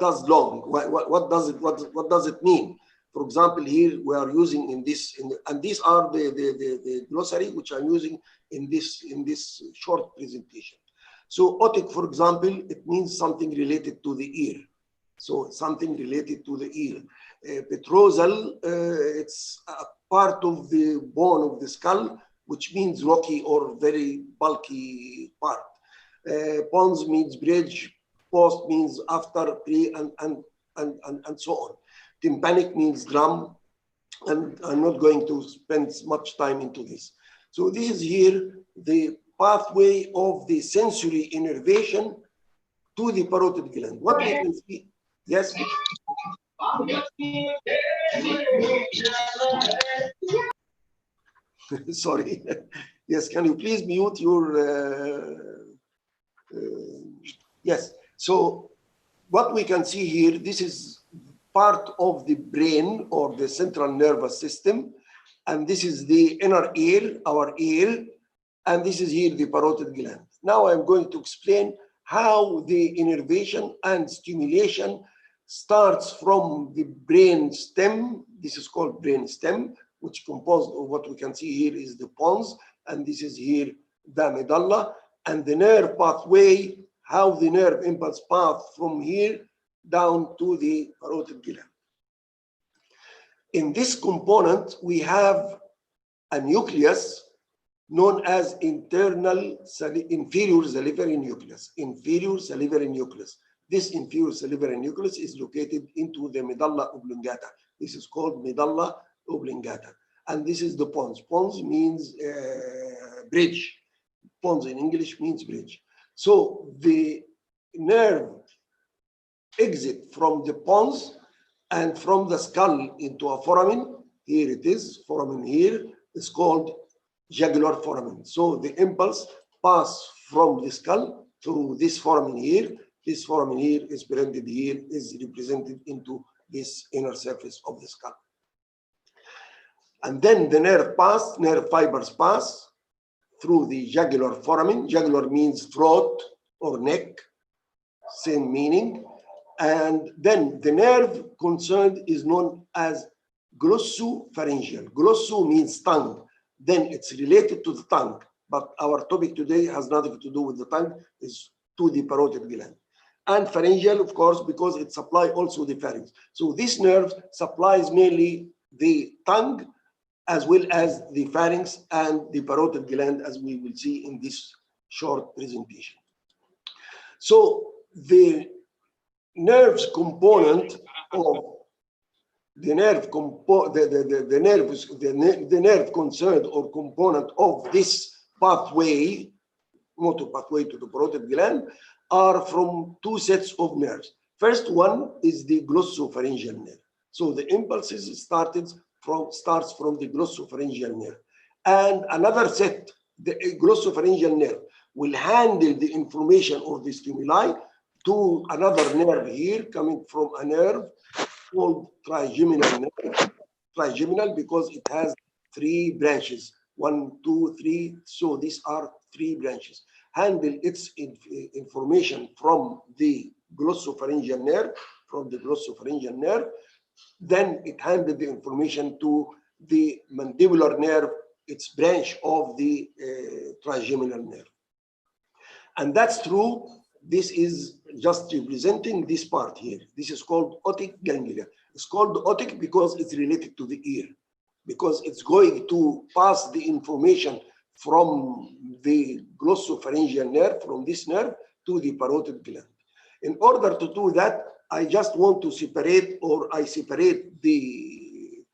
does long? What does it mean? For example, here we are using and these are the glossary which I'm using in this short presentation. So otic, for example, it means something related to the ear. So something related to the ear. Petrosal, it's a part of the bone of the skull, which means rocky or very bulky part. Pons means bridge, post means after, pre, and so on. Tympanic means drum, and I'm not going to spend much time into this. So this is here the pathway of the sensory innervation to the parotid gland. What we can see, yes? Sorry. Yes, can you please mute your... yes, so what we can see here, this is part of the brain or the central nervous system, and this is the inner ear, our ear, and this is here the parotid gland. Now I'm going to explain how the innervation and stimulation starts from the brain stem. This is called brain stem, which composed of what we can see here is the pons, and this is here the medulla, and the nerve pathway, how the nerve impulse path from here down to the parotid gland. In this component, we have a nucleus known as inferior salivary nucleus. Inferior salivary nucleus. This inferior salivary nucleus is located into the medulla oblongata. This is called medulla oblongata. And this is the pons. Pons means bridge. Pons in English means bridge. So the nerve exit from the pons and from the skull into a foramen. Here it is, foramen here is called jugular foramen. So the impulse pass from the skull through this foramen here. This foramen here is presented here, is represented into this inner surface of the skull. And then the nerve fibers pass through the jugular foramen. Jugular means throat or neck, same meaning. And then the nerve concerned is known as glossopharyngeal. Glosso means tongue. Then it's related to the tongue. But our topic today has nothing to do with the tongue, it's to the parotid gland. And pharyngeal, of course, because it supplies also the pharynx. So this nerve supplies mainly the tongue as well as the pharynx and the parotid gland, as we will see in this short presentation. So the nerves component of the nerve concerned or component of this pathway, motor pathway to the parotid gland, are from two sets of nerves. First one is the glossopharyngeal nerve. So the impulses starts from the glossopharyngeal nerve. And another set, the glossopharyngeal nerve, will handle the information or the stimuli to another nerve here, coming from a nerve called trigeminal nerve. Trigeminal because it has 3 branches. 1, 2, 3. So these are 3 branches. Handle its information from the glossopharyngeal nerve, Then it handled the information to the mandibular nerve, its branch of the trigeminal nerve. And that's true. This is just representing this part here. This is called otic ganglion. It's called otic because it's related to the ear, because it's going to pass the information from the glossopharyngeal nerve, from this nerve, to the parotid gland. In order to do that, I just want to separate, or I separate the,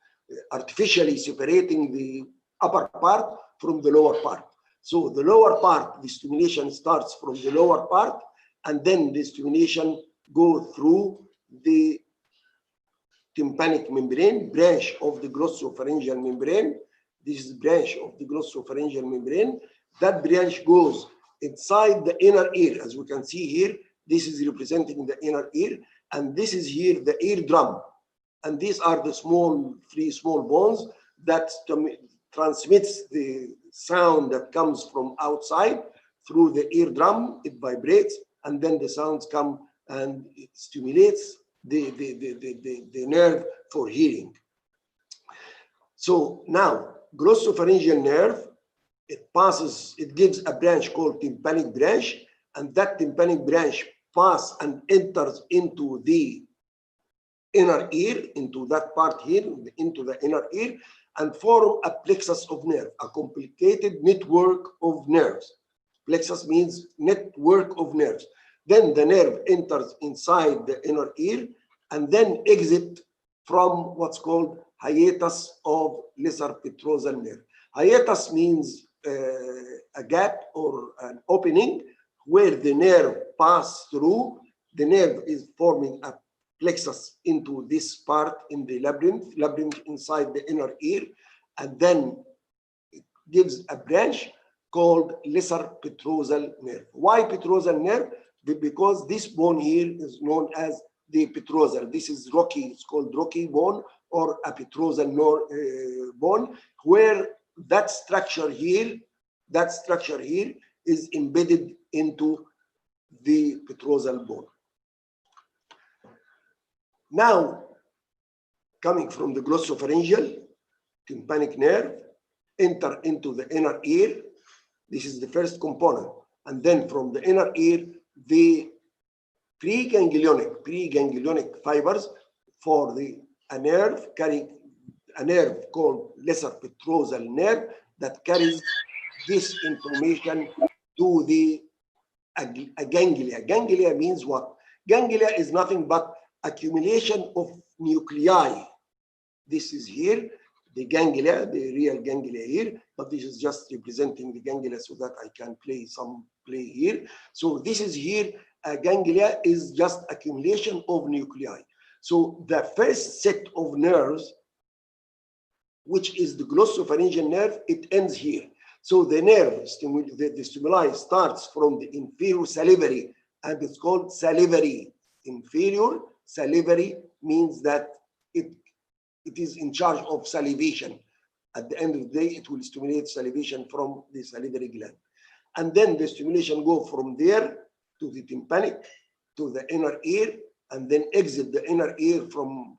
artificially separating the upper part from the lower part. So the lower part, the stimulation starts from the lower part, and then the stimulation go through the tympanic membrane, branch of the glossopharyngeal membrane. This is branch of the glossopharyngeal membrane. That branch goes inside the inner ear, as we can see here. This is representing the inner ear, and this is here the eardrum. And these are the 3 small bones that transmits the sound that comes from outside through the eardrum. It vibrates, and then the sounds come and it stimulates the nerve for hearing. So now, glossopharyngeal nerve, it gives a branch called tympanic branch, and that tympanic branch passes and enters into the inner ear, into that part here, into the inner ear, and form a plexus of nerve, a complicated network of nerves. Plexus means network of nerves. Then the nerve enters inside the inner ear and then exit from what's called hiatus of lesser petrosal nerve. Hiatus means a gap or an opening where the nerve passes through. The nerve is forming a plexus into this part in the labyrinth inside the inner ear, and then it gives a branch called lesser petrosal nerve. Why petrosal nerve? Because this bone here is known as the petrosal. This is rocky, it's called rocky bone or a petrosal bone, where that structure here is embedded into the petrosal bone. Now, coming from the glossopharyngeal, tympanic nerve, enter into the inner ear. This is the first component. And then from the inner ear, the preganglionic fibers for a nerve called lesser petrosal nerve that carries this information to the ganglia. Ganglia means what? Ganglia is nothing but accumulation of nuclei. This is here, the ganglia, the real ganglia here, but this is just representing the ganglia so that I can play here. So this is here, ganglia is just accumulation of nuclei. So the first set of nerves, which is the glossopharyngeal nerve, it ends here. So the nerve, the stimuli starts from the inferior salivary, and it's called salivary. Inferior salivary means that it is in charge of salivation. At the end of the day, it will stimulate salivation from the salivary gland. And then the stimulation go from there to the tympanic, to the inner ear, and then exit the inner ear from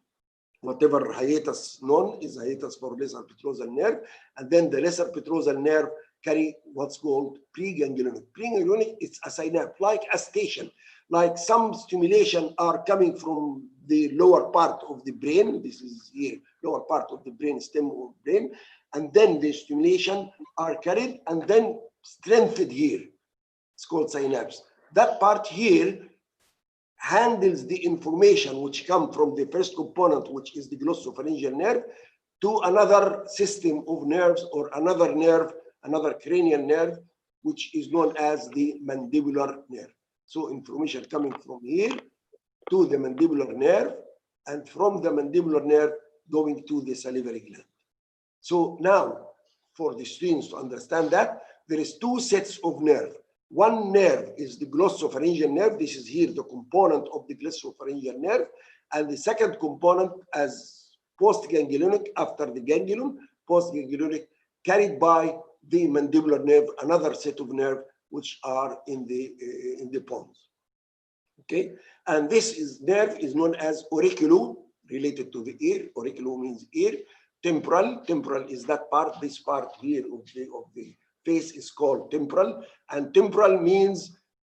whatever hiatus known is hiatus for lesser petrosal nerve. And then the lesser petrosal nerve carry what's called preganglionic. Preganglionic, it's a synapse, like a station. Like some stimulation are coming from the lower part of the brain. This is here, lower part of the brain, stem of brain. And then the stimulation are carried and then strengthened here. It's called synapse. That part here handles the information which come from the first component, which is the glossopharyngeal nerve, to another system of nerves or another nerve, another cranial nerve, which is known as the mandibular nerve. So information coming from here to the mandibular nerve, and from the mandibular nerve going to the salivary gland. So now, for the students to understand that, there is two sets of nerve. One nerve is the glossopharyngeal nerve. This is here the component of the glossopharyngeal nerve. And the second component as postganglionic, after the ganglion, postganglionic, carried by the mandibular nerve, another set of nerve which are in the pons. Okay, and this nerve is known as auriculo, related to the ear. Auriculo means ear. Temporal is that part. This part here of the face is called temporal, and temporal means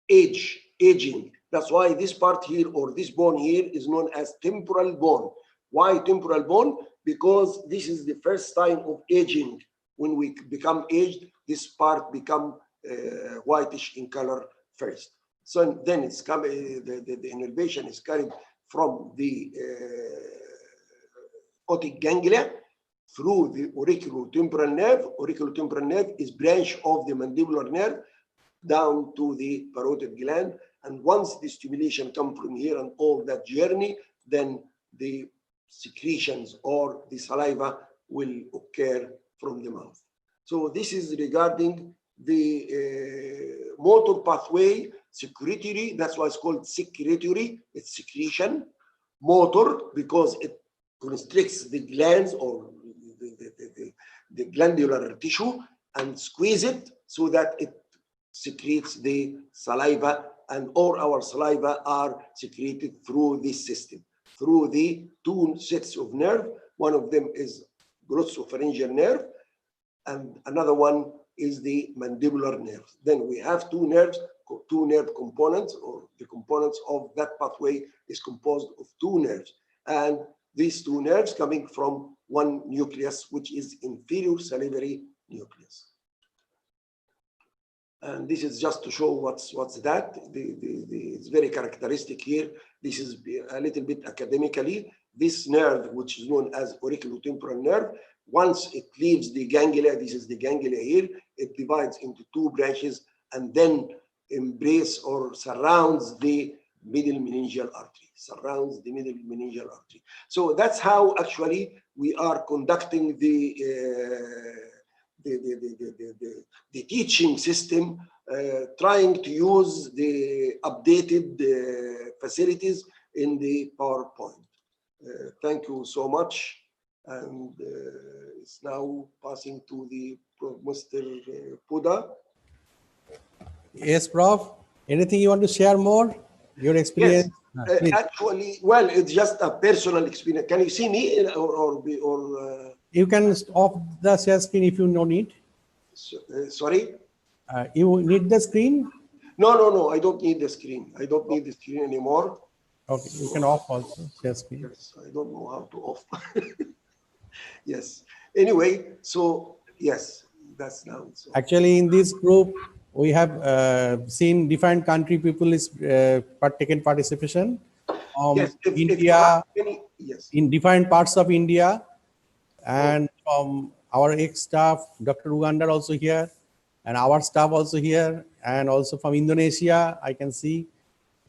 aging. That's why this part here or this bone here is known as temporal bone. Why temporal bone? Because this is the first sign of aging. When we become aged, this part become whitish in color first. So then it's coming, the innervation is carried from the otic ganglia through the auriculotemporal nerve. Auriculotemporal nerve is branch of the mandibular nerve down to the parotid gland. And once the stimulation comes from here and all that journey, then the secretions or the saliva will occur from the mouth. So this is regarding the motor pathway, secretory. That's why it's called secretory. It's secretion. Motor, because it constricts the glands or the glandular tissue and squeeze it so that it secretes the saliva and all our saliva are secreted through this system, through the two sets of nerve. One of them is glossopharyngeal nerve, and another one is the mandibular nerve. Then we have two nerves, two nerve components, or the components of that pathway is composed of two nerves. And these two nerves coming from one nucleus, which is inferior salivary nucleus. And this is just to show what's that. It's very characteristic here. This is a little bit academically. This nerve, which is known as auriculotemporal nerve, once it leaves the ganglia, this is the ganglia here, it divides into two branches and then embrace or surrounds the middle meningeal artery, So that's how actually we are conducting the teaching system, trying to use the updated facilities in the PowerPoint. Thank you so much. And it's now passing to the Mr. Puda. Yes, Prof. Anything you want to share more? Your experience? Yes. Actually, well, it's just a personal experience. Can you see me or you can off the share screen if you don't need. Sorry? You need the screen? No, I don't need the screen. I don't need the screen anymore. Okay, you can off also share screen. Yes, I don't know how to off. Yes. Anyway, so yes, that's now. So. Actually, in this group, we have seen different country people is taken participation. Yes, India, yes. In different parts of India, and from our ex-staff, Dr. Ugandar also here, and our staff also here, and also from Indonesia, I can see.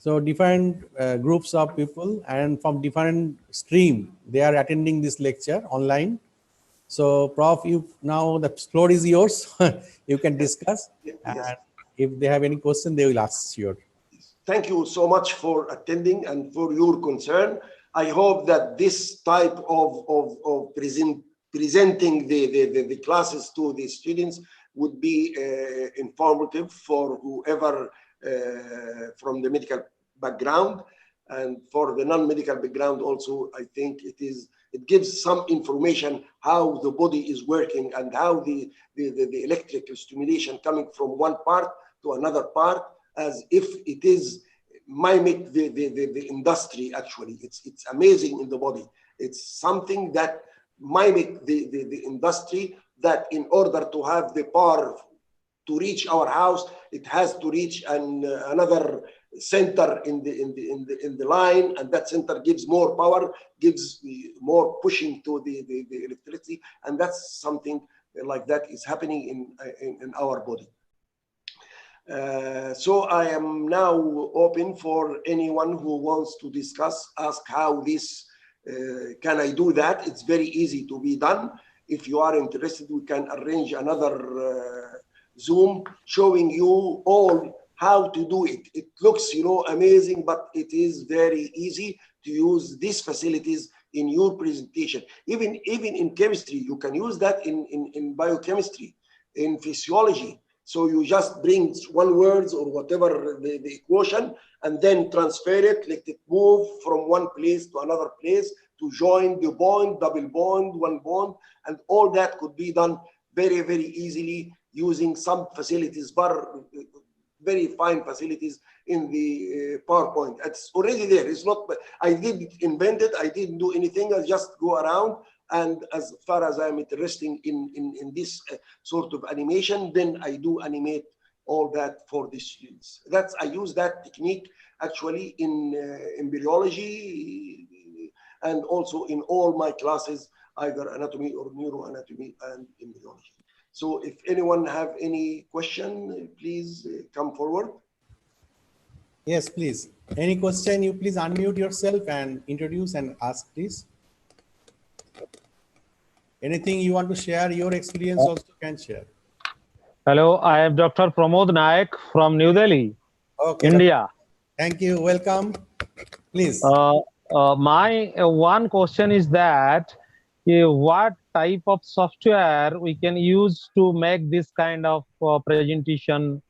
So different groups of people and from different stream, they are attending this lecture online. So Prof, now the floor is yours. You can discuss. Yes. And if they have any question, they will ask you. Thank you so much for attending and for your concern. I hope that this type of presenting the classes to the students would be informative for whoever from the medical background, and for the non-medical background also. I think it gives some information how the body is working and how the electrical stimulation coming from one part to another part, as if it is mimic the industry. Actually, it's amazing in the body. It's something that mimic the industry, that in order to have the power to reach our house, it has to reach another center in the line, and that center gives more power, gives more pushing to the electricity, and that's something like that is happening in our body. So I am now open for anyone who wants to discuss, ask how this, can I do that? It's very easy to be done. If you are interested, we can arrange another Zoom showing you all how to do it. It looks, amazing, but it is very easy to use these facilities in your presentation. Even in chemistry, you can use that in biochemistry, in physiology. So you just bring one words or whatever the equation, and then transfer it, let it move from one place to another place to join the bond, double bond, one bond, and all that could be done very, very easily using some facilities, very fine facilities in the PowerPoint. It's already there. It's not, I didn't invent it. I didn't do anything. I just go around, and as far as I'm interested in this sort of animation, then I do animate all that for the students. I use that technique actually in embryology, and also in all my classes, either anatomy or neuroanatomy and embryology. So if anyone have any question, please come forward. Yes, please. Any question, you please unmute yourself and introduce and ask, please. Anything you want to share, your experience also can share. Hello, I am Dr. Pramod Nayak from New Delhi, India. Thank you. Welcome. Please. My one question is that what type of software we can use to make this kind of presentation?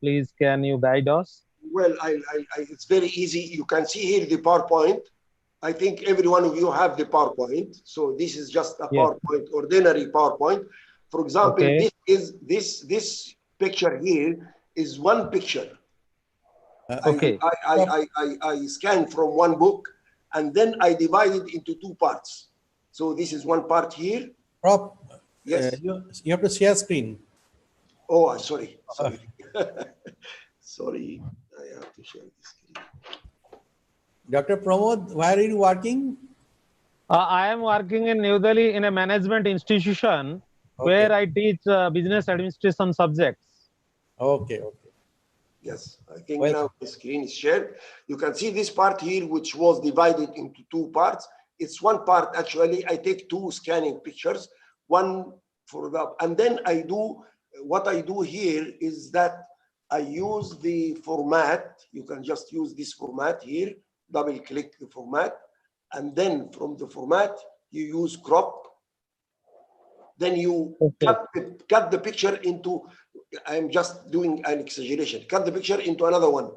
Please, can you guide us? Well, it's very easy. You can see here the PowerPoint. I think every one of you have the PowerPoint. So this is just a Yes. PowerPoint, ordinary PowerPoint. For example, Okay. this picture here is one picture. Okay. I scan from one book and then I divide it into two parts. So this is one part here. Prof, Yes. you have to share screen. Oh, sorry. Sorry, I have to share this screen. Dr. Pramod, where are you working? I am working in New Delhi in a management institution where I teach business administration subjects. Okay, okay. Yes, I think Well, now the screen is shared. You can see this part here, which was divided into two parts. It's one part, actually. I take two scanning pictures, one for the, and then I do, what I do here is that I use the format. You can just use this format here, double click the format. And then from the format, you use crop. Then you cut the picture into, I'm just doing an exaggeration, cut the picture into another one,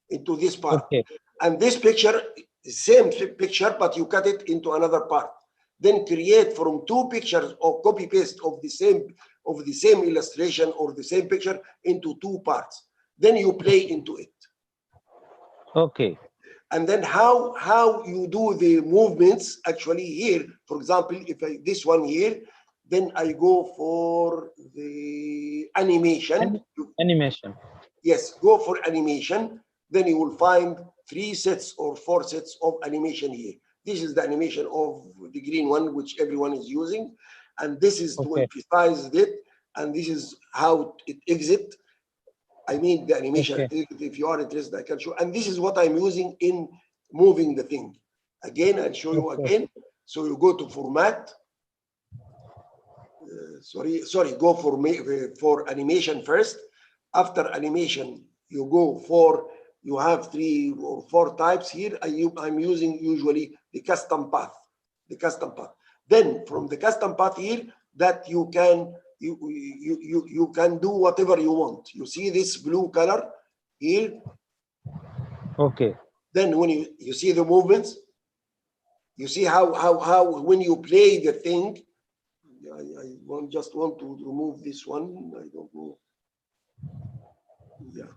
into this part. Okay. And this picture, same picture, but you cut it into another part. Then create from two pictures or copy paste of the same illustration or the same picture into two parts. Then you play into it. Okay. And then how you do the movements actually here, for example, if this one here, then I go for the animation. Animation. Yes, go for animation. Then you will find 3 sets or 4 sets of animation here. This is the animation of the green one, which everyone is using. And this is to emphasize it. And this is how it exits. I mean, the animation, if you are interested, I can show. And this is what I'm using in moving the thing. Again, I'll show you again. So you go to format. Go for animation first. After animation, you go for, you have 3 or 4 types here. I'm using usually the custom path, Then from the custom path here, that you can do whatever you want. You see this blue color here? Okay. Then when you see the movements, you see how when you play the thing, I just want to remove this one. I don't know. Yeah.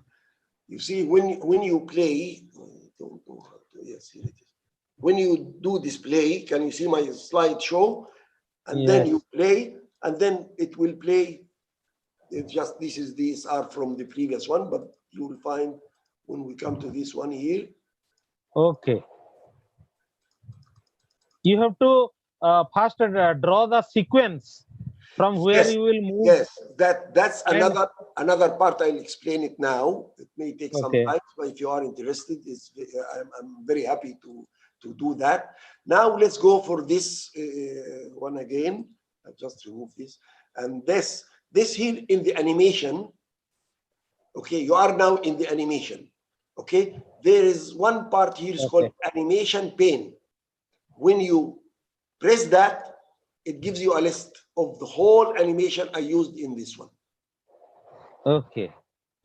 You see when you play, I don't know how to, yes, here it is. When you do display, can you see my slideshow? And then you play, and then it will play. It just, these are from the previous one, but you will find when we come to this one here. Okay. You have to first draw the sequence from where you will move. Yes, that's another part. I'll explain it now. It may take some time, but if you are interested, I'm very happy to do that. Now let's go for this one again. I'll just remove this. And this here in the animation, okay, you are now in the animation, okay? There is one part here is called animation pane. When you press that, it gives you a list of the whole animation I used in this one. Okay.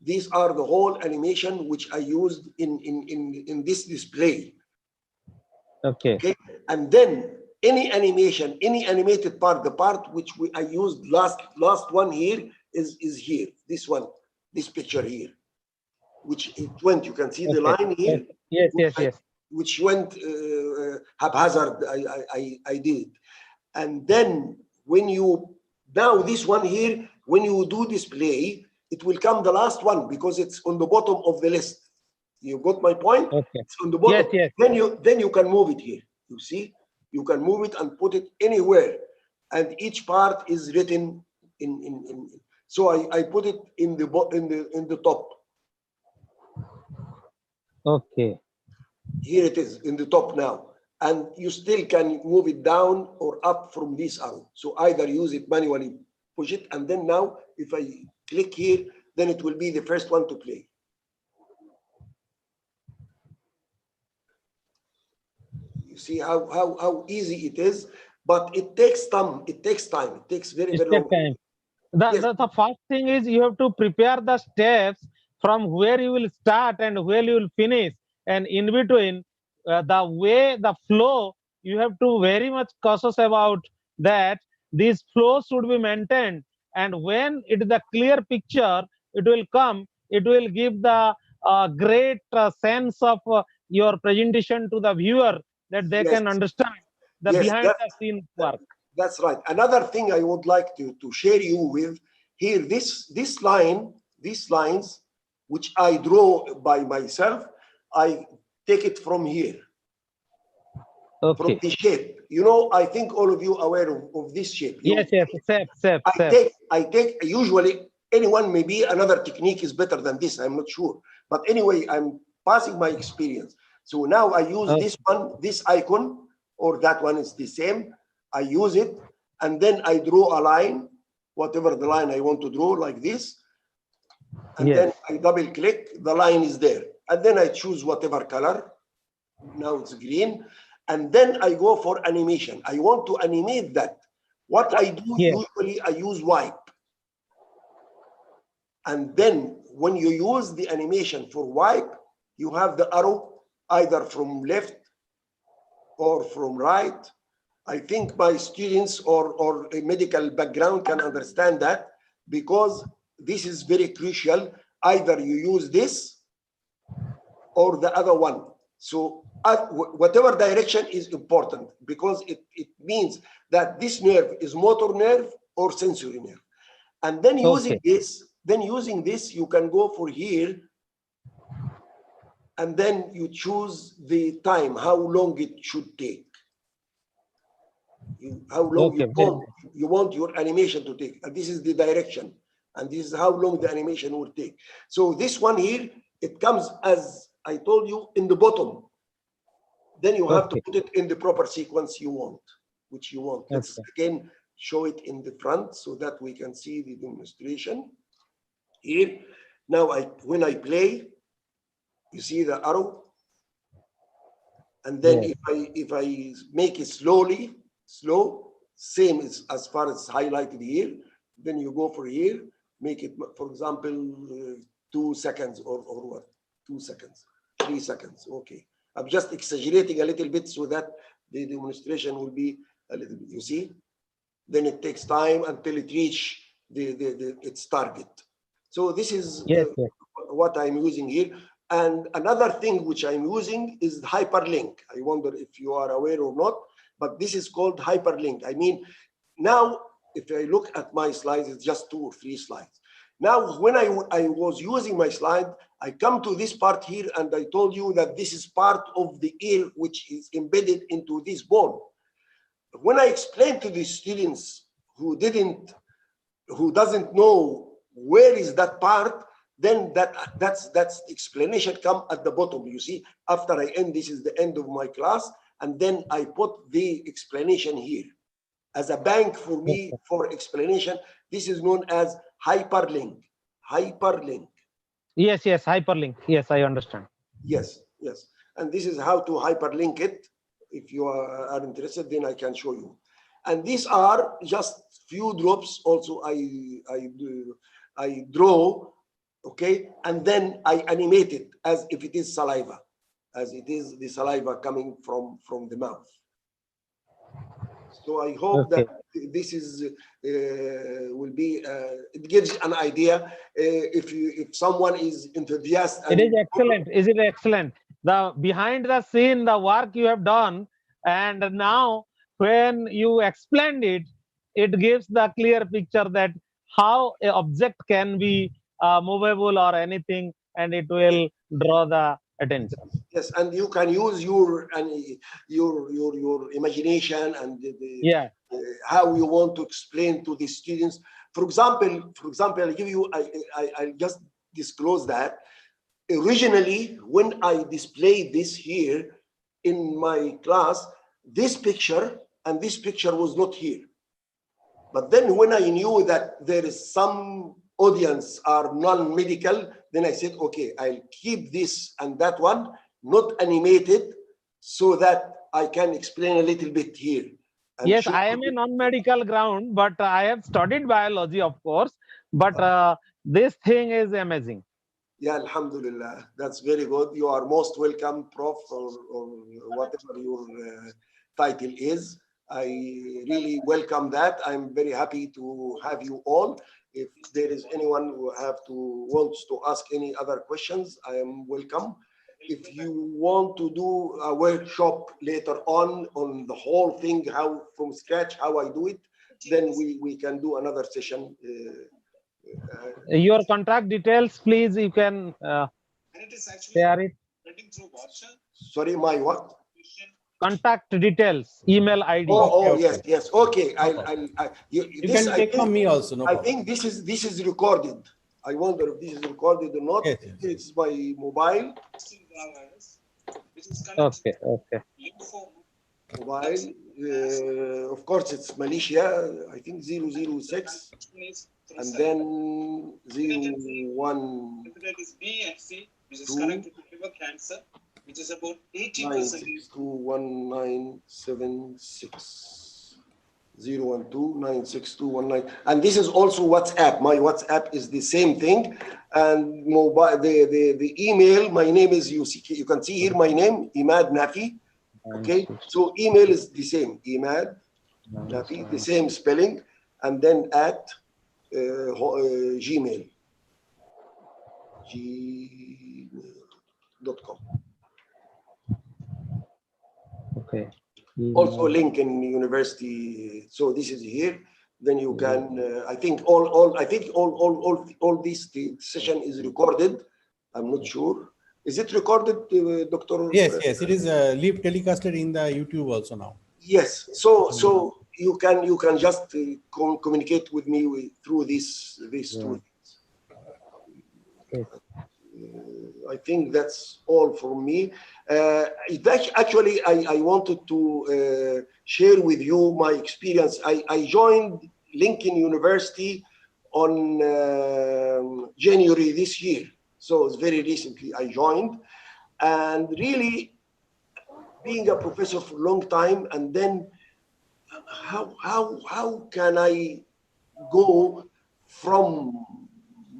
These are the whole animation which I used in this display. Okay. And then any animation, any animated part, the part which I used last one here is here. This one, this picture here, which it went. You can see the line here. Yes. Which went haphazard. I did. And then when you, now this one here, when you do display, it will come the last one because it's on the bottom of the list. You got my point? Okay. It's on the bottom. Yes. Then you can move it here. You see, you can move it and put it anywhere, and each part is written in. So I put it in the top. Okay. Here it is in the top now, and you still can move it down or up from this arrow. So either use it manually, push it, and then now if I click here, then it will be the first one to play. You see how easy it is, but it takes time. It takes time. It takes very long time. The first thing is you have to prepare the steps from where you will start and where you will finish, and in between, the way, the flow, you have to very much cautious about that. This flow should be maintained, and when it is a clear picture, it will come. It will give the great sense of your presentation to the viewer, that they Yes, can understand the yes, behind the scene work. that's right. Another thing I would like to share you with here, this line, these lines, which I draw by myself, I take it from here, from Okay. the shape. You know, I think all of you aware of this shape. Yes, yes, safe. I take usually anyone, maybe another technique is better than this, I'm not sure. But anyway, I'm passing my experience. So now I use this one, this icon, or that one is the same. I use it, and then I draw a line, whatever the line I want to draw, like this. And Yes. then I double click, the line is there. And then I choose whatever color. Now it's green. And then I go for animation. I want to animate that. What I do, Yes. usually I use wipe. And then when you use the animation for wipe, you have the arrow either from left or from right. I think my students or a medical background can understand that, because this is very crucial. Either you use this or the other one. So whatever direction is important, because it means that this nerve is motor nerve or sensory nerve. And then using this, you can go for here, and then you choose the time, how long it should take. How long you want your animation to take. And this is the direction. And this is how long the animation will take. So this one here, it comes, as I told you, in the bottom. Then you have to put it in the proper sequence you want, which you want. Let's again show it in the front so that we can see the demonstration here. Now, when I play, you see the arrow, and then if I make it slow, same as far as highlighted here, then you go for here, make it, for example, 2 seconds or what? 2 seconds, 3 seconds. Okay, I'm just exaggerating a little bit so that the demonstration will be a little bit. You see, then it takes time until it reach its target. So this is what I'm using here. And another thing which I'm using is hyperlink. I wonder if you are aware or not, but this is called hyperlink. I mean, now if I look at my slides, it's just 2 or 3 slides. Now, when I was using my slide, I come to this part here, and I told you that this is part of the ear which is embedded into this bone. When I explained to the students who doesn't know where is that part, then that's explanation come at the bottom. You see, after I end, this is the end of my class, and then I put the explanation here as a bank for me for explanation. This is known as hyperlink. Hyperlink. Yes, hyperlink. Yes, I understand. Yes. And this is how to hyperlink it. If you are interested, then I can show you. And these are just few drops. Also, I draw, okay, and then I animate it as if it is saliva, as it is the saliva coming from the mouth. So I hope that this is will be it gives an idea if someone is enthusiastic. It is excellent. Is it excellent? The behind the scene, the work you have done, and now when you explained it, it gives the clear picture that how an object can be movable or anything, and it will draw the attention. Yes, and you can use your imagination and how you want to explain to the students. For example, I'll give you. I'll just disclose that originally when I displayed this here in my class, this picture and this picture was not here. But then when I knew that there is some audience are non-medical, then I said, okay, I'll keep this and that one not animated so that I can explain a little bit here. Yes, I am a non-medical ground, but I have studied biology, of course. But this thing is amazing. Yeah, Alhamdulillah. That's very good. You are most welcome, Prof, or whatever your title is. I really welcome that. I'm very happy to have you all. If there is anyone who wants to ask any other questions, I am welcome. If you want to do a workshop later on the whole thing, how from scratch, how I do it, then we can do another session. Your contact details, please. You can share it. Sorry, my what? Contact details, email ID. Oh, Okay. yes. Okay, You can take from me also. No I problem. think this is recorded. I wonder if this is recorded or not. Yes. It's my mobile. Okay. Mobile. Of course, it's Malaysia. I think 006 and then 012 which is about 80%. 9621976 012962119, and this is also WhatsApp. My WhatsApp is the same thing, and mobile. The email. My name is you can see here my name, Emad Nafie. Okay, so email is the same, Emad Nafie, the same spelling, and then at gmail.com. Okay. Also Lincoln University. So this is here. Then you can. I think all this the session is recorded. I'm not sure. Is it recorded, Doctor? Yes. It is live telecasted in the YouTube also now. Yes. So you can just communicate with me through these two things. Okay. I think that's all from me. Actually, I wanted to share with you my experience. I joined Lincoln University on January this year. So it's very recently I joined. And really, being a professor for a long time, and then how can I go from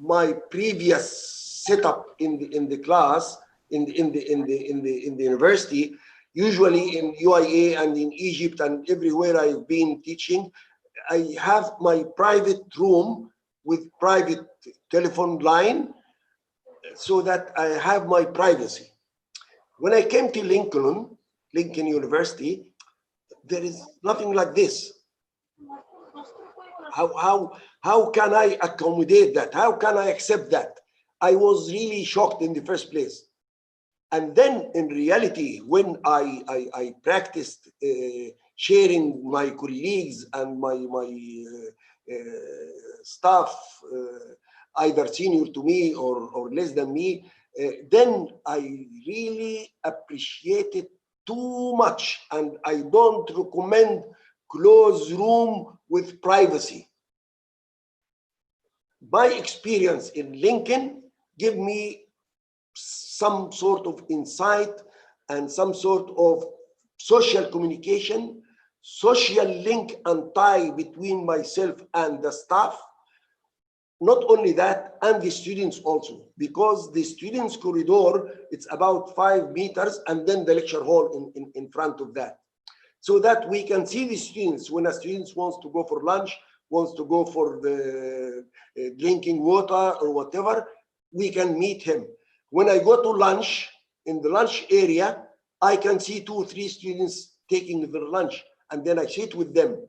my previous setup in the class in the university, usually in UIA and in Egypt and everywhere I've been teaching, I have my private room with private telephone line so that I have my privacy. When I came to Lincoln University, there is nothing like this. How can I accommodate that? How can I accept that? I was really shocked in the first place. And then in reality, when I practiced sharing my colleagues and my staff, either senior to me or less than me, then I really appreciate it too much. And I don't recommend closed room with privacy. My experience in Lincoln give me some sort of insight and some sort of social communication, social link and tie between myself and the staff. Not only that, and the students also, because the students' corridor, it's about 5 meters, and then the lecture hall in front of that. So that we can see the students when a student wants to go for lunch, wants to go for the drinking water or whatever, we can meet him. When I go to lunch, in the lunch area, I can see 2 or 3 students taking their lunch, and then I sit with them,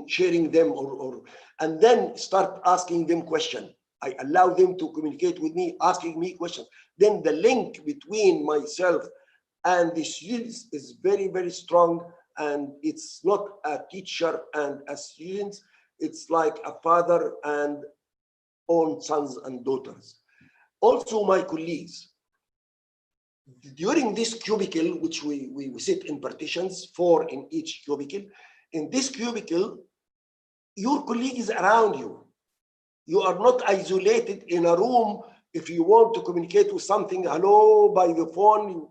sharing them, and then start asking them questions. I allow them to communicate with me, asking me questions. Then the link between myself and the students is very, very strong, and it's not a teacher and a student, it's like a father and own sons and daughters. Also, my colleagues, during this cubicle, which we sit in partitions, 4 in each cubicle, in this cubicle, your colleague is around you. You are not isolated in a room. If you want to communicate with something, hello, by the phone,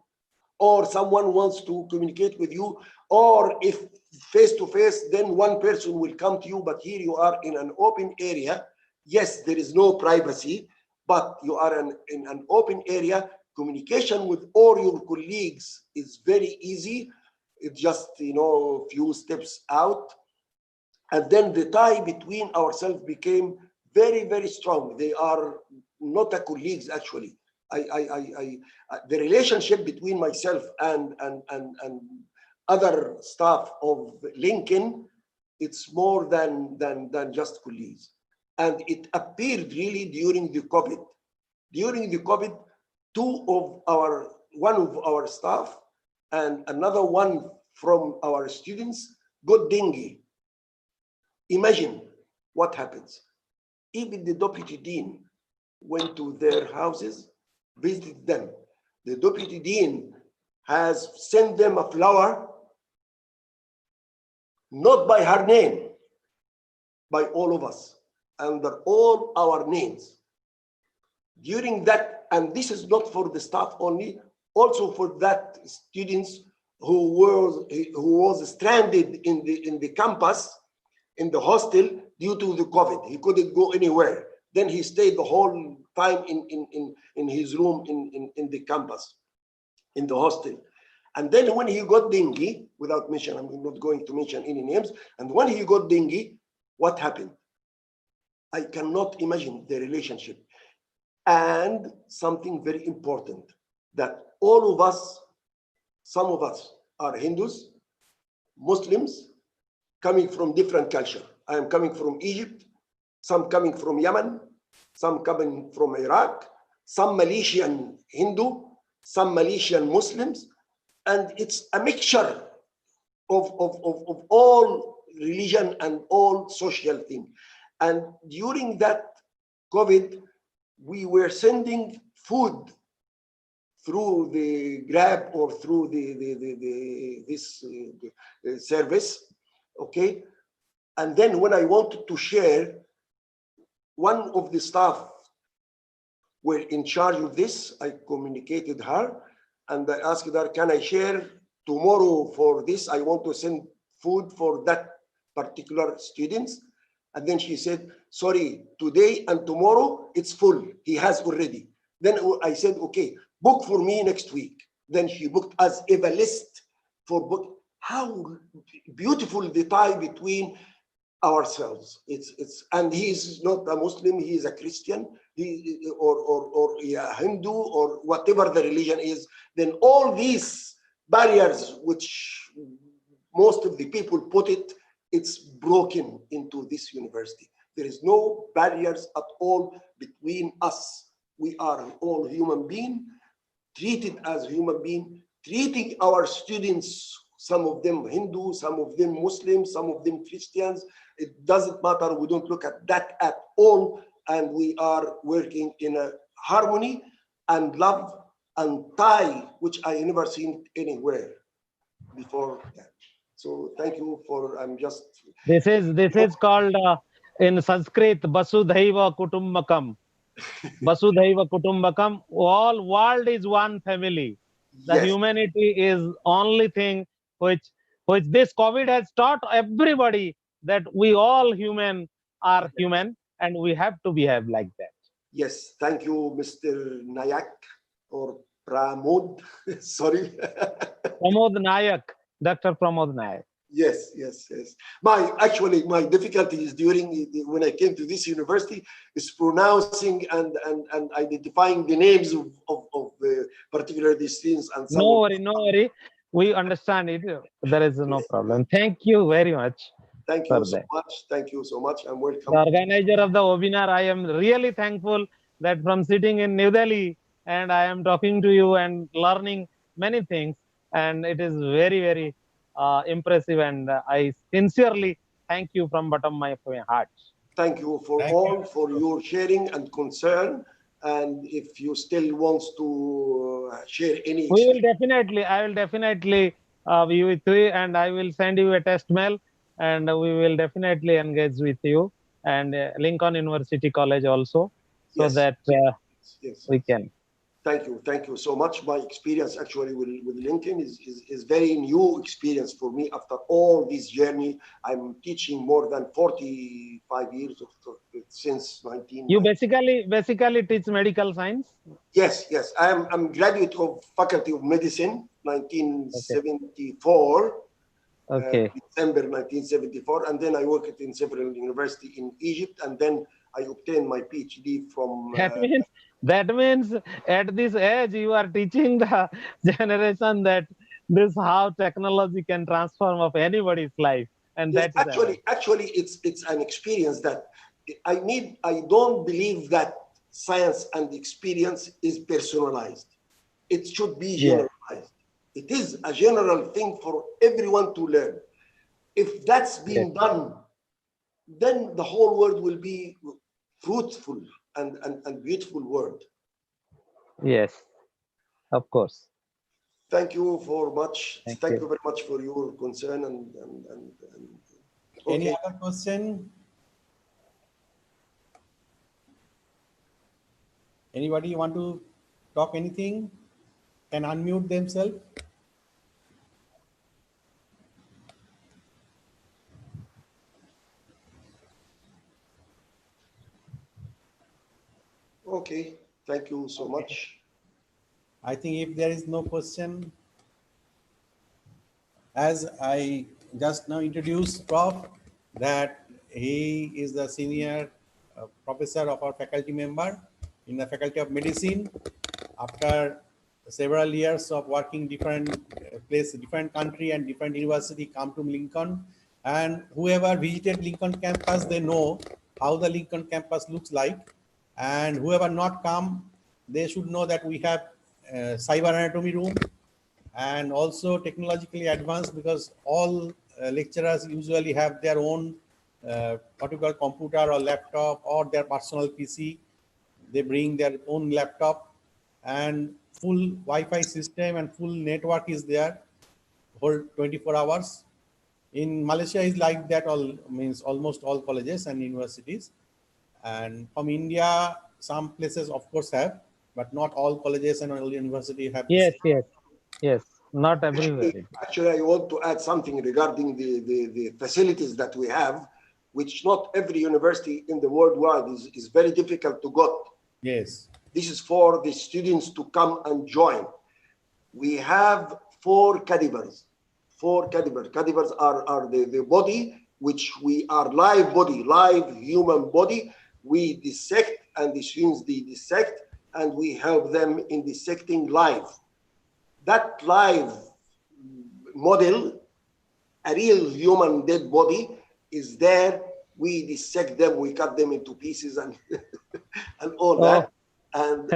or someone wants to communicate with you, or if face to face, then one person will come to you, but here you are in an open area. Yes, there is no privacy, but you are in an open area. Communication with all your colleagues is very easy. It's just, a few steps out. And then the tie between ourselves became very, very strong. They are not a colleagues, actually. The relationship between myself and other staff of Lincoln, it's more than just colleagues. And it appeared really during the COVID. During the COVID, one of our staff and another one from our students got dengue. Imagine what happens. Even the deputy dean went to their houses, visited them. The deputy dean has sent them a flower, not by her name, by all of us, under all our names. During that, and this is not for the staff only, also for that students who was stranded in the campus, in the hostel due to the COVID. He couldn't go anywhere. Then he stayed the whole time in his room in the campus, in the hostel. And then when he got dengue, without mention, I'm not going to mention any names, and when he got dengue, what happened? I cannot imagine the relationship. And something very important, that all of us, some of us are Hindus, Muslims, coming from different culture. I am coming from Egypt, some coming from Yemen, some coming from Iraq, some Malaysian Hindu, some Malaysian Muslims, and it's a mixture of all religion and all social things. And during that COVID, we were sending food through the Grab or through this service, okay? And then when I wanted to share, one of the staff were in charge of this. I communicated her and I asked her, can I share tomorrow for this? I want to send food for that particular students. And then she said, sorry, today and tomorrow it's full. He has already. Then I said, okay, book for me next week. Then she booked us a list for book. How beautiful the tie between ourselves. And he's not a Muslim, he is a Christian, or a Hindu, or whatever the religion is. Then all these barriers, which most of the people put it, it's broken into this university. There is no barriers at all between us. We are all human beings, treated as human beings, treating our students, some of them Hindu, some of them Muslims, some of them Christians. It doesn't matter. We don't look at that at all. And we are working in a harmony and love and tie, which I never seen anywhere before that. So thank you for, I'm just. This is called in Sanskrit, Vasudhaiva Kutumbakam. Vasudhaiva Kutumbakam. All world is one family. The Yes. humanity is only thing which this COVID has taught everybody, that we all human are human and we have to behave like that. Yes, thank you, Mr. Nayak or Pramod. Sorry. Pramod Nayak, Dr. Pramod Nayak. Yes. Actually, my difficulties when I came to this university is pronouncing and identifying the names of particular students and some. No worry. We understand it. There is no problem. Thank you very much. Thank you so much. Thank you so much. I'm welcome. The organizer of the webinar, I am really thankful that from sitting in New Delhi and I am talking to you and learning many things, and it is very, very impressive, and I sincerely thank you from bottom of my heart. Thank you for for your sharing and concern. And if you still want to share any, I will definitely be with you, and I will send you a test mail, and we will definitely engage with you, and Lincoln University College also, so that we can. Thank you so much. My experience actually with Lincoln is very new experience for me. After all this journey, I'm teaching more than 45 years since 19. You basically teach medical science? Yes. I'm graduate of Faculty of Medicine, 1974. Okay. December 1974, and then I worked in several universities in Egypt, and then I obtained my PhD from. That means at this age you are teaching the generation that this is how technology can transform of anybody's life, and Yes, that is actually, it's an experience that I need. I don't believe that science and experience is personalized. It should be generalized. It is a general thing for everyone to learn. If that's being done, then the whole world will be fruitful and beautiful world. Yes, of course. Thank you for much. Thank you very much for your concern and okay. Any other question? Anybody want to talk anything? Can unmute themselves. Okay, thank you so much. I think if there is no question, as I just now introduced Prof, that he is the senior professor of our faculty member in the Faculty of Medicine. After several years of working different place, different country and different university, come to Lincoln. And whoever visited Lincoln campus, they know how the Lincoln campus looks like. And whoever not come, they should know that we have cyber anatomy room, and also technologically advanced, because all lecturers usually have their own particular computer or laptop or their personal PC. They bring their own laptop, and full Wi-Fi system and full network is there whole 24 hours. In Malaysia is like that, all means almost all colleges and universities. And from India, some places of course have, but not all colleges and all university have. Yes, not everywhere. Actually, I want to add something regarding the facilities that we have, which not every university in the worldwide is very difficult to get. Yes. This is for the students to come and join. We have 4 cadavers. 4 cadavers. Cadavers are the body, which we are live human body. We dissect, and the students they dissect, and we help them in dissecting live. That live model, a real human dead body, is there. We dissect them, we cut them into pieces and and all that. And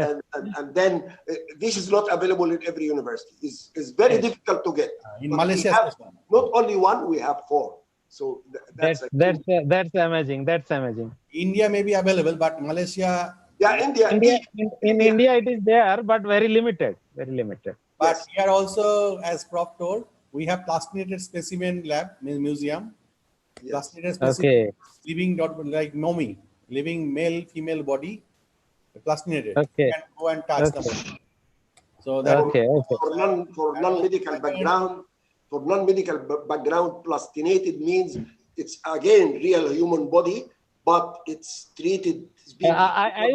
then this is not available in every university. It's very difficult to get. In Malaysia, not only 1, we have 4. So that's amazing. That's amazing. India may be available, but Malaysia. Yeah, India. In India, it is there, but very limited. Very limited. But here also, as Prof told, we have plastinated specimen lab, museum. Plastinated specimen, living like mummy, living male, female body, plastinated. You can go and touch them. So that for non-medical background, plastinated means it's again real human body, but it's treated. I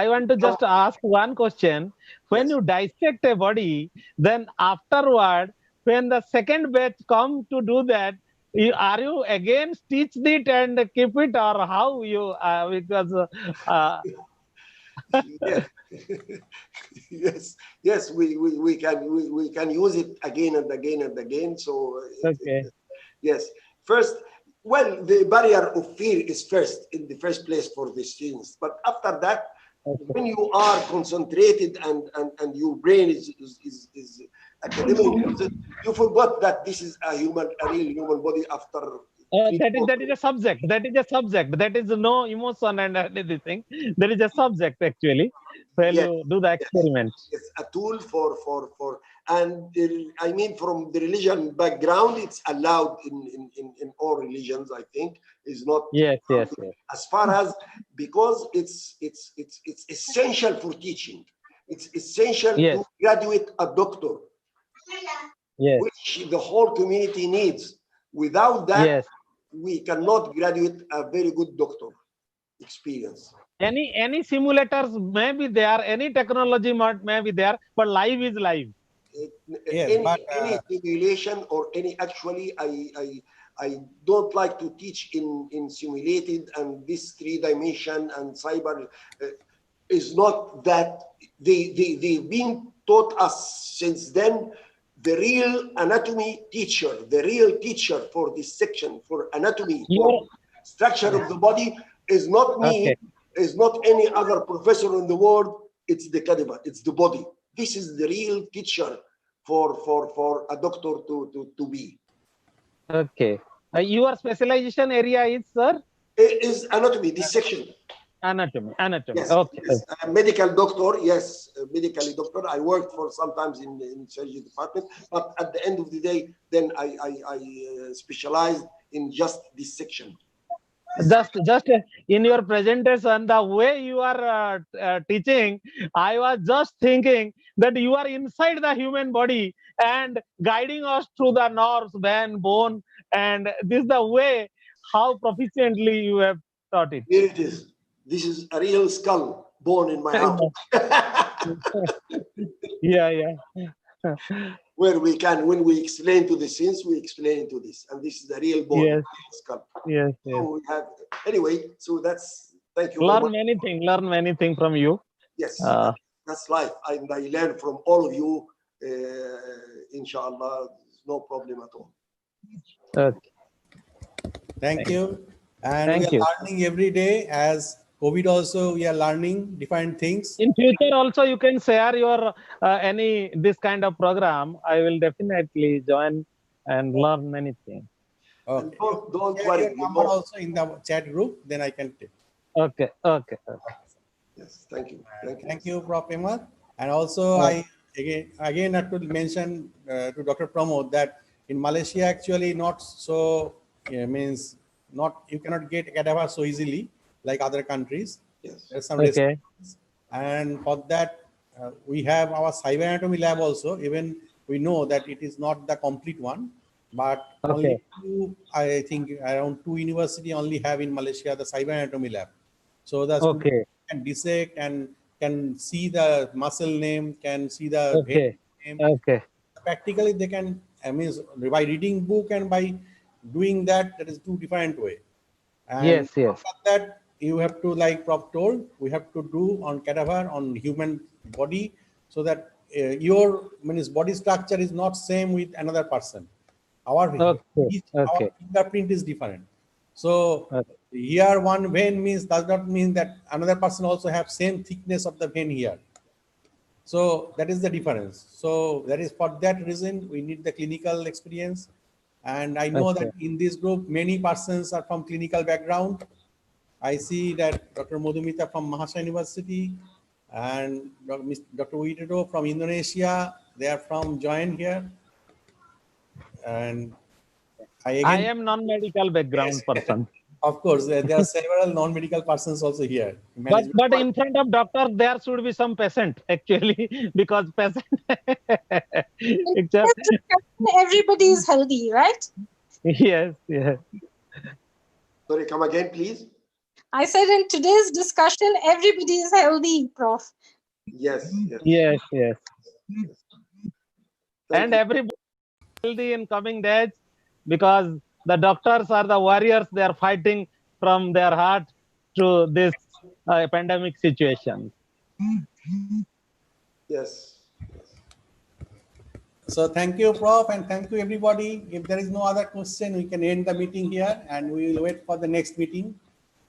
want to just ask one question. When you dissect a body, then afterward, when the second batch come to do that, are you again stitch it and keep it, or how you because yes, we can use it again and again and again. So yes, first, well, the barrier of fear is first in the first place for the students, but after that, when you are concentrated and your brain is academic, you forgot that this is a real human body after. That is a subject. That is a subject. That is no emotion and anything. There is a subject actually when you do the experiment. It's a tool for and I mean, from the religion background, it's allowed in all religions. I think is not yes. As far as because it's essential for teaching. It's essential Yes. to graduate a doctor, Yes. which the whole community needs. Without that, Yes. we cannot graduate a very good doctor experience. Any simulators may be there, any technology may be there, but live is live. Yes, Any, but, any simulation or any, actually, I don't like to teach in simulated, and this 3D and cyber is not that. They've been taught us since then. The real anatomy teacher, the real teacher for this section, for anatomy, for structure of the body, is not me, Okay. is not any other professor in the world. It's the cadaver, it's the body. This is the real teacher for a doctor to be. Okay. Your specialization area is, sir? It is anatomy, this section. Anatomy. Yes, Okay. yes. A medical doctor, yes, a medical doctor. I worked for sometimes in surgery department, but at the end of the day, then I specialized in just this section. Just in your presentation, the way you are teaching, I was just thinking that you are inside the human body and guiding us through the nerves, vein, bone, and this is the way how proficiently you have taught it. Here it is. This is a real skull born in my house. Yeah. Where we can, when we explain to the scenes, we explain to this, and this is the real bone, Yes. skull. Yes. So we have, anyway. So that's, thank you very Learn much. many things from you. Yes, that's life, and I learn from all of you. Inshallah, no problem at all. Okay. thank you. And Thank we are you. learning every day. As COVID also, we are learning different things. In future also, you can share your any this kind of program. I will definitely join and learn many things. Okay. And don't Share worry. your number also in the chat group, then I can take. Okay. Yes, thank you. Thank you, Prof. Emad. And also, I again have to mention to Dr. Pramod that in Malaysia, actually not so, means not, you cannot get cadaver so easily like other countries. Yes. There's some Okay. restrictions. And for that, we have our cyber anatomy lab also. Even we know that it is not the complete one, but only two, I think around 2 university only have in Malaysia the cyber anatomy lab. So the student can dissect and can see the muscle name, can see the vein name. Okay. Practically, they can, I mean, by reading book and by doing that, that is two different way. And Yes. after that, you have to, like Prof told, we have to do on cadaver, on human body, so that your body structure is not same with another person. Our fingerprint is different. So here one vein means, does not mean that another person also have same thickness of the vein here. So that is the difference. So that is for that reason we need the clinical experience. And I know that in this group many persons are from clinical background. I see that Dr. Modumita from Mahasana University and Dr. Widodo from Indonesia. They are from join here. And I am non-medical background person. Of course, there are several non-medical persons also here. But in front of doctor, there should be some patient actually, because patient. Everybody is healthy, right? Yes. Sorry, come again, please. I said in today's discussion, everybody is healthy, Prof. Yes. And everybody is healthy in coming days, because the doctors are the warriors. They are fighting from their heart to this pandemic situation. Yes. So thank you, Prof, and thank you, everybody. If there is no other question, we can end the meeting here, and we will wait for the next meeting.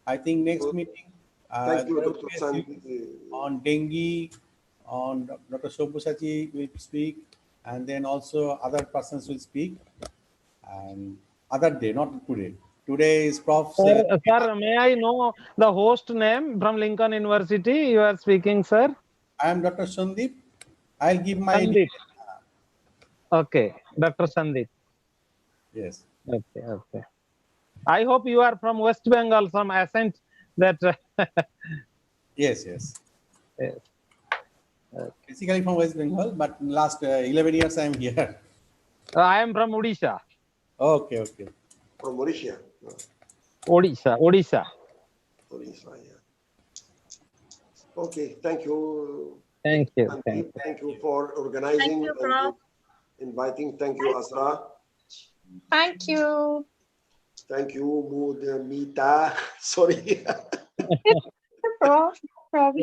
I think next meeting thank you, Dr. on dengue, on Dr. Shobusachi will speak, and then also other persons will speak. And other day, not today. Today is Prof. Sir, may I know the host name from Lincoln University? You are speaking, sir. I am Dr. Sandeep. I'll give my. Sandeep. Okay, Dr. Sandeep. Yes. Okay. I hope you are from West Bengal, some accent that. Yes. Basically from West Bengal, but last 11 years I am here. I am from Odisha. Okay, okay. From Mauritius. No, Odisha. Orissa, yeah. Okay, thank you. Thank you. Mandeep. Thank you for organizing you, and Prof. inviting. Thank you, Asra. Thank you. Thank you, Mita. Sorry. Prof. Prof.